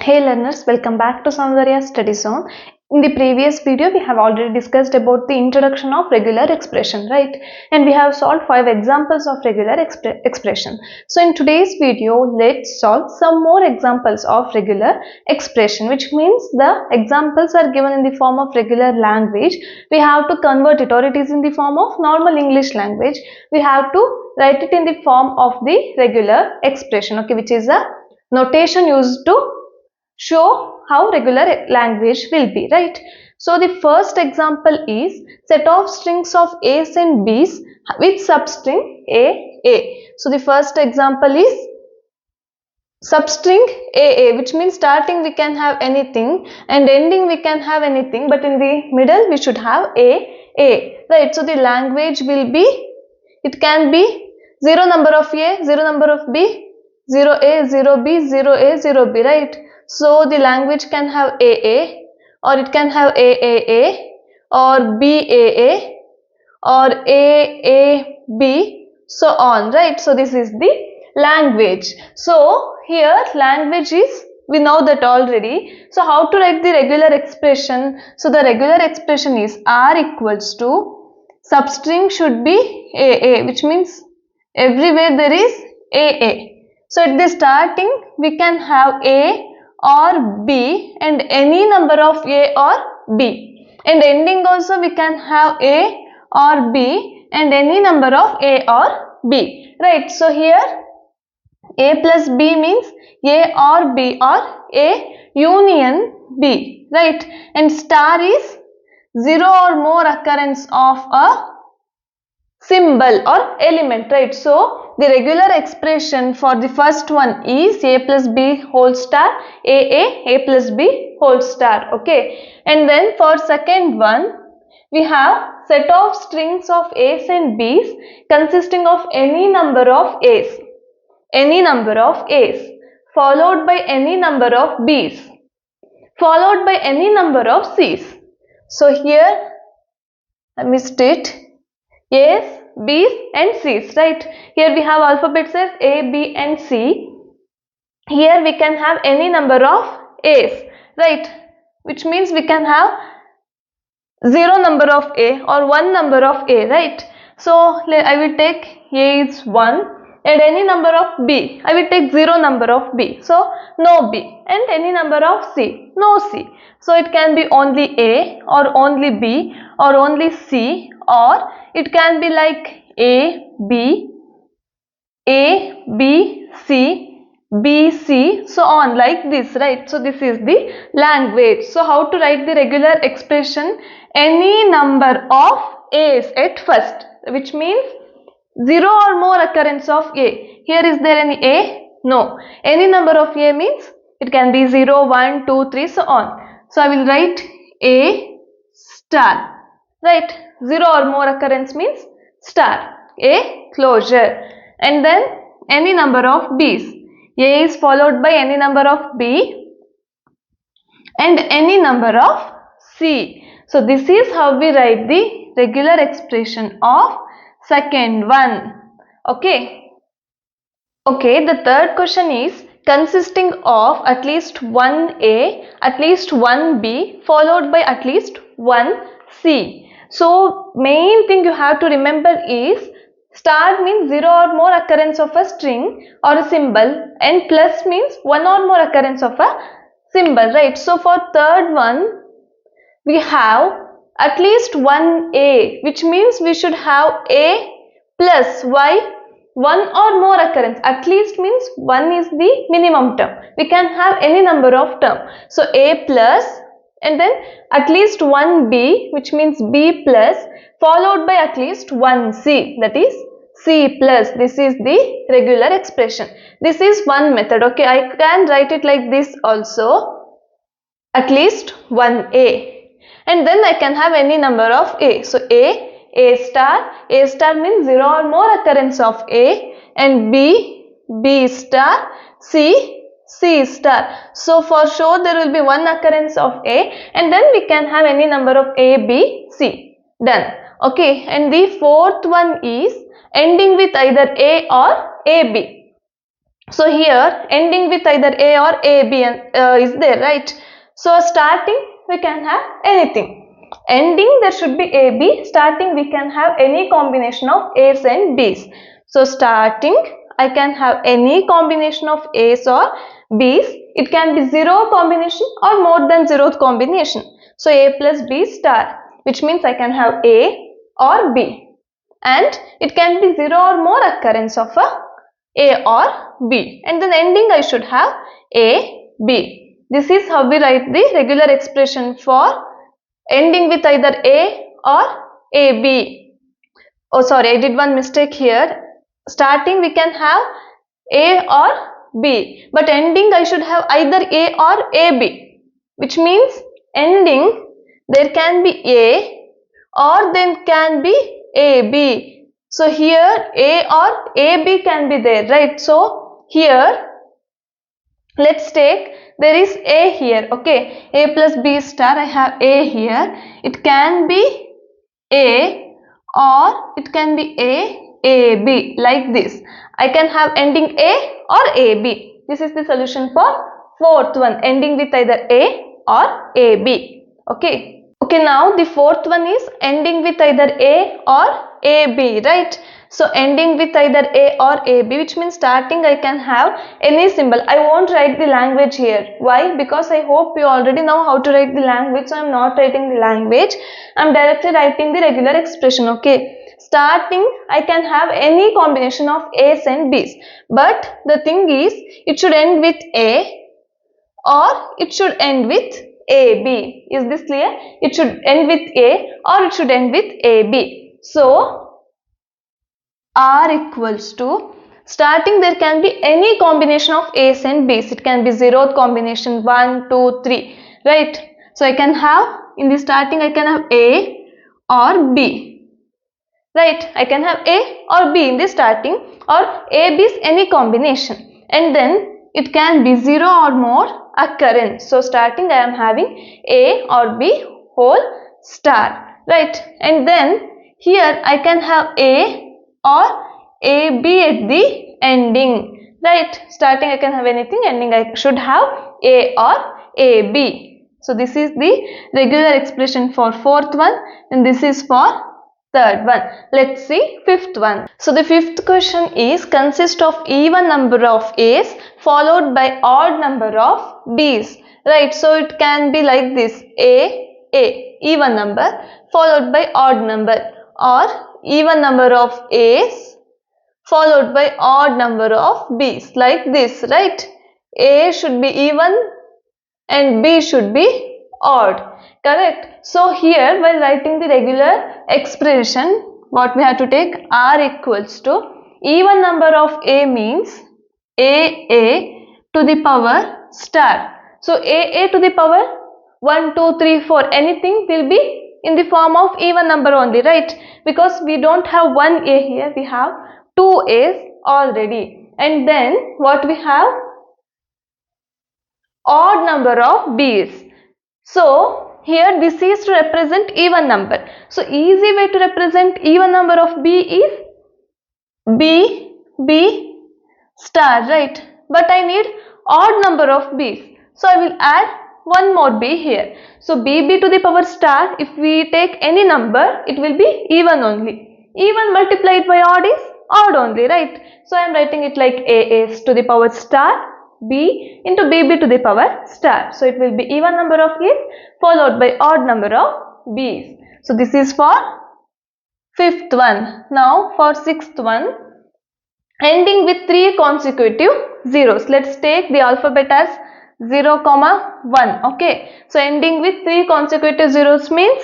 Hey learners, welcome back to Soundarya Study Zone. In the previous video, we have already discussed about the introduction of regular expression, right? And we have solved 5 examples of regular expression. So in today's video, let's solve some more examples of regular expression, which means the examples are given in the form of regular language. We have to convert it, or it is in the form of normal English language. We have to write it in the form of the regular expression, okay, which is a notation used to show how regular language will be, right? So the first example is set of strings of A's and B's with substring A. So the first example is substring A, which means starting we can have anything and ending we can have anything, but in the middle we should have A, right? So the language will be, it can be 0 number of A, 0 number of B, 0A, 0B, 0A, 0B, right? So the language can have AA, or it can have AAA, or BAA, or AAB, so on, right? So this is the language. So here language is, we know that already. So how to write the regular expression? So the regular expression is R equals to substring should be AA, which means everywhere there is AA. So at the starting we can have A or B and any number of A or B, and ending also we can have A or B and any number of A or B, right? So here A plus B means A or B or A union B, right? And star is 0 or more occurrence of a symbol or element, right? So the regular expression for the first one is A plus B whole star, A plus B whole star, okay? And then for second one, we have set of strings of A's and B's consisting of any number of A's, followed by any number of B's, followed by any number of C's. So here I missed it. A's, B's and C's, right? Here we have alphabets as A, B and C. Here we can have any number of A's, right? Which means we can have 0 number of A or 1 number of A, right? So I will take A is 1 and any number of B, I will take 0 number of B, so no B, and any number of C, no C. So it can be only A or only B or only C, or it can be like A, B, C, B, C, so on, like this, right? So this is the language. So how to write the regular expression? Any number of A's at first, which means 0 or more occurrence of A. Here is there any A? No. Any number of A means it can be 0, 1, 2, 3, so on. So I will write A star, right? 0 or more occurrence means star, A closure. And then any number of B's. A is followed by any number of B and any number of C. So this is how we write the regular expression of second one, okay? Okay, the third question is consisting of at least one A, at least one B, followed by at least one C. So main thing you have to remember is star means 0 or more occurrence of a string or a symbol, and plus means 1 or more occurrence of a symbol, right? So for third one we have at least one A, which means we should have A plus Y, 1 or more occurrence. At least means 1 is the minimum term. We can have any number of term. So A plus and then at least one B, which means B plus, followed by at least one C, that is C plus. This is the regular expression. This is one method, okay? I can write it like this also, at least one A. And then I can have any number of A. So A star means 0 or more occurrence of A, and B star, C star. So for sure there will be one occurrence of A, and then we can have any number of A, B, C. Done. Okay, and the fourth one is ending with either A or AB. So here ending with either A or AB is there, right? So starting we can have anything. Ending there should be AB. Starting we can have any combination of A's and B's. So starting I can have any combination of A's or B's. It can be 0 combination or more than 0th combination. So A plus B star, which means I can have A or B. And it can be 0 or more occurrence of A or B, and then ending I should have A, B. This is how we write the regular expression for ending with either A or AB. Oh sorry, I did one mistake here. Starting we can have A or B, but ending I should have either A or AB, which means ending there can be A or then can be AB. So here A or AB can be there, right? So here let's take, there is A here, okay, A plus B star, I have A here. It can be A or it can be AB like this. I can have ending A or AB. This is the solution for fourth one, ending with either A or AB. Okay. Okay, now the fourth one is ending with either A or AB, right? So ending with either A or AB, which means starting I can have any symbol. I won't write the language here. Why? Because I hope you already know how to write the language. So I am not writing the language. I am directly writing the regular expression. Okay. Starting I can have any combination of A's and B's. But the thing is, it should end with A or it should end with AB. Is this clear? It should end with A or it should end with AB. So R equals to, starting there can be any combination of A's and B's. It can be 0th combination 1, 2, 3, right? So I can have, in the starting I can have A or B, right? I can have A or B in the starting, or A, B's any combination, and then it can be 0 or more occurrence. So starting I am having A or B whole star, right? And then here I can have A or AB at the ending, right? Starting I can have anything, ending I should have A or AB. So this is the regular expression for fourth one, and this is for third one. Let's see fifth one. So the fifth question is consist of even number of A's followed by odd number of B's, right? So it can be like this, A, even number followed by odd number, or even number of A's followed by odd number of B's, like this, right? A should be even and B should be odd, correct? So here while writing the regular expression, what we have to take, R equals to even number of A means A to the power star. So A to the power 1, 2, 3, 4, anything will be in the form of even number only, right? Because we don't have one A here, we have two A's already. And then what we have, odd number of B's. So here this is to represent even number. So easy way to represent even number of B is B star, right? But I need odd number of B's. So I will add one more B here. So B to the power star, if we take any number, it will be even only. Even multiplied by odd is odd only, right? So I am writing it like A to the power star B into B to the power star. So it will be even number of A's followed by odd number of B's. So this is for fifth one. Now for sixth one, ending with 3 consecutive zeros. Let's take the alphabet as 0, 1. Okay. So ending with 3 consecutive zeros means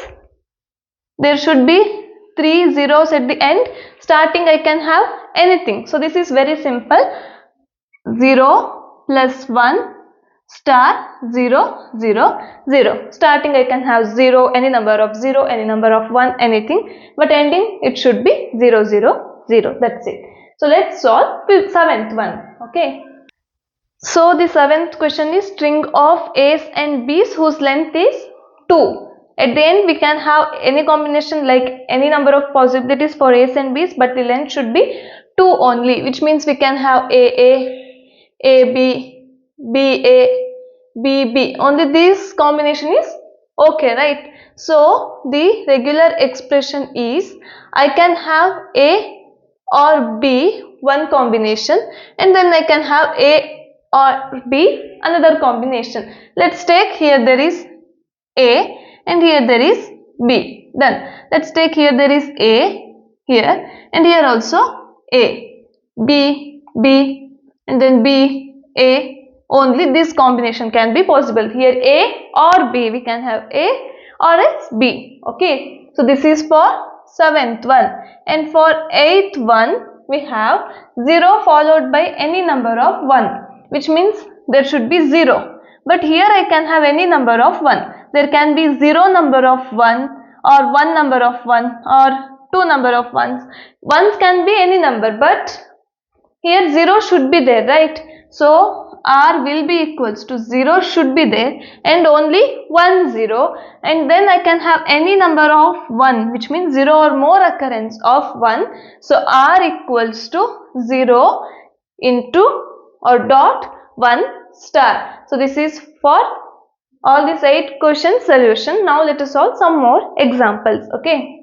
there should be 3 zeros at the end. Starting I can have anything. So this is very simple. 0 plus 1 star 0, 0, 0. Starting I can have 0, any number of 0, any number of 1, anything. But ending it should be 0, 0, 0. That's it. So let's solve seventh one. Okay. So the seventh question is string of A's and B's whose length is 2. At the end we can have any combination, like any number of possibilities for A's and B's, but the length should be 2 only, which means we can have A, AB, BA, BB. Only this combination is okay, right? So the regular expression is I can have A or B one combination, and then I can have A or B another combination. Let's take here there is A and here there is B. Done. Let's take here there is A here and here also A, B, B and then B, A. Only this combination can be possible. Here A or B, we can have A or else B. Okay. So this is for 7th one, and for 8th one we have 0 followed by any number of 1, which means there should be 0. But here I can have any number of 1. There can be 0 number of 1 or 1 number of 1 or 2 number of 1s. 1s can be any number, but here 0 should be there, right? So R will be equals to 0 should be there and only 1 0, and then I can have any number of 1, which means 0 or more occurrence of 1. So R equals to 0 into or dot 1 star. So this is for all these 8 question solution. Now let us solve some more examples. Okay.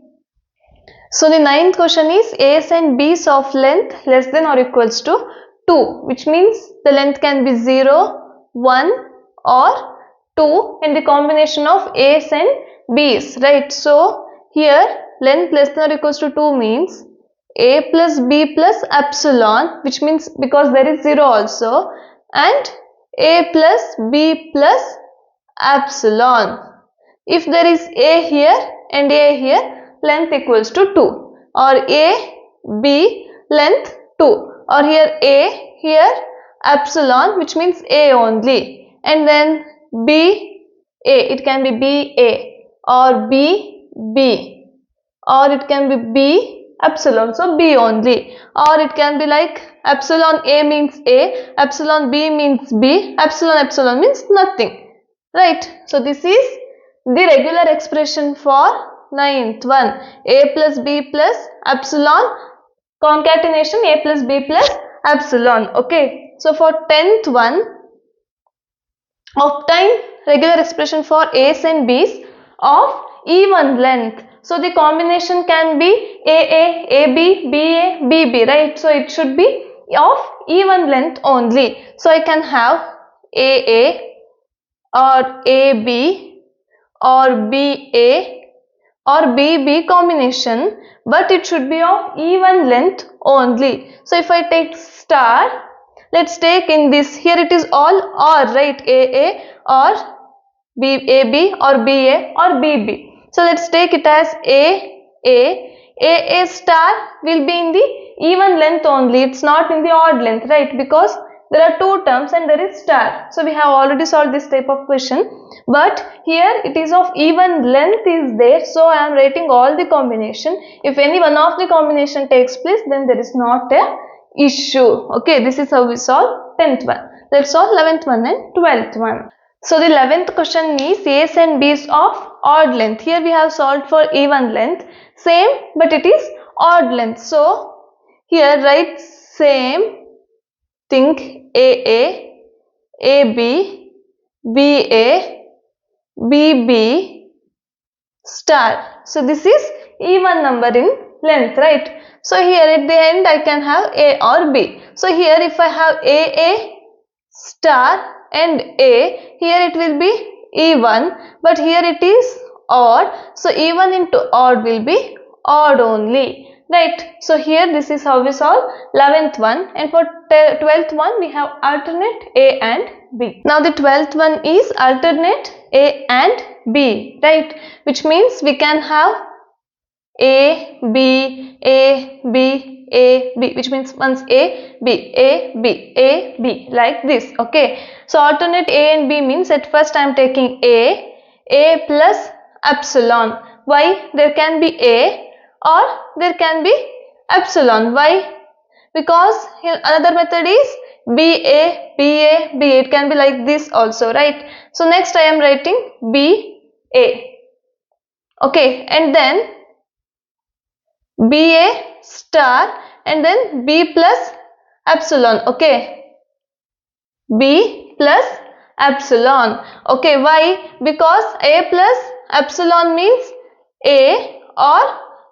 So the 9th question is A's and B's of length less than or equals to 2, which means the length can be 0, 1 or 2 and the combination of A's and B's, right? So here length less than or equals to 2 means A plus B plus epsilon, which means because there is 0 also, and A plus B plus epsilon. If there is A here and A here, length equals to 2, or A, B, length 2, or here A, here epsilon, which means A only, and then B, A, it can be B, A, or B, B, or it can be B, epsilon, so B only, or it can be like epsilon A means A, epsilon B means B, epsilon means nothing, right? So this is the regular expression for 9th one, A plus B plus epsilon, concatenation A plus B plus epsilon. Okay. So for 10th one, obtain regular expression for A's and B's of even length. So the combination can be AA, AB, BA, BB, right? So it should be of even length only. So I can have AA or AB or BA or BB combination, but it should be of even length only. So if I take star, let's take in this, here it is all or, right? AA or AB or BA or BB. So let's take it as AA star will be in the even length only, it's not in the odd length, right? Because there are two terms and there is star. So we have already solved this type of question, but here it is of even length is there, so I am writing all the combination. If any one of the combination takes place, then there is not a issue. Okay, this is how we solve 10th one. Let's solve 11th one and 12th one. So the 11th question is A's and B's of odd length. Here we have solved for even length, same, but it is odd length. So here write same thing, AA, AB, BA, BB, star. So this is even number in length, right? So here at the end I can have A or B. So here if I have AA star and A, here it will be even, but here it is odd. So even into odd will be odd only. Right, so here this is how we solve 11th one, and for 12th one we have alternate A and B. Now the 12th one is alternate A and B, right, which means we can have A, B, A, B, A, B, which means once A, B, A, B, A, B, like this. Okay, so alternate A and B means at first I am taking A plus epsilon. Why? There can be A or there can be epsilon. Why? Because here another method is BA, BA, BA. It can be like this also, right? So next I am writing BA. Okay, and then BA star and then B plus epsilon. Okay, B plus epsilon. Okay, why? Because A plus epsilon means A or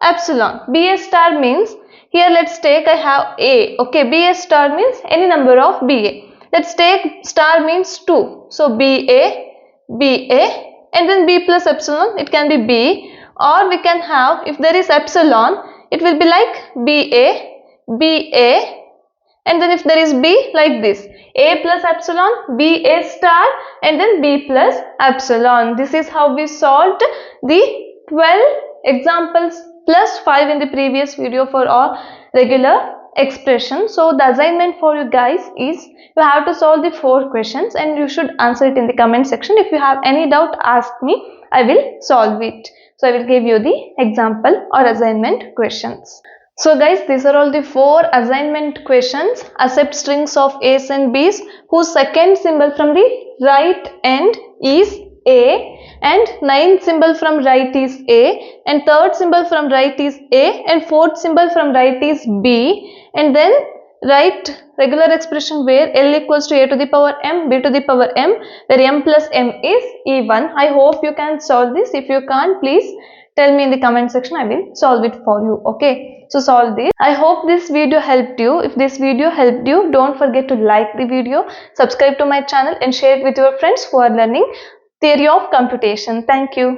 epsilon. BA star means, here let's take, I have A. Okay, BA star means any number of BA. Let's take star means 2. So BA, BA, and then B plus epsilon, it can be B, or we can have, if there is epsilon, it will be like BA, BA, and then if there is B, like this, A plus epsilon, B A star, and then B plus epsilon. This is how we solved the 12 examples plus 5 in the previous video for all regular expressions. So the assignment for you guys is, you have to solve the 4 questions and you should answer it in the comment section. If you have any doubt, ask me, I will solve it. So I will give you the example or assignment questions. So guys, these are all the 4 assignment questions. Accept strings of A's and B's whose second symbol from the right end is A, and 9th symbol from right is A, and 3rd symbol from right is A, and 4th symbol from right is B, and then write regular expression where L equals to A to the power M, B to the power M, where M plus M is even. I hope you can solve this. If you can't, please tell me in the comment section, I will solve it for you. Okay, so solve this. I hope this video helped you. If this video helped you, don't forget to like the video, subscribe to my channel and share it with your friends who are learning theory of computation. Thank you.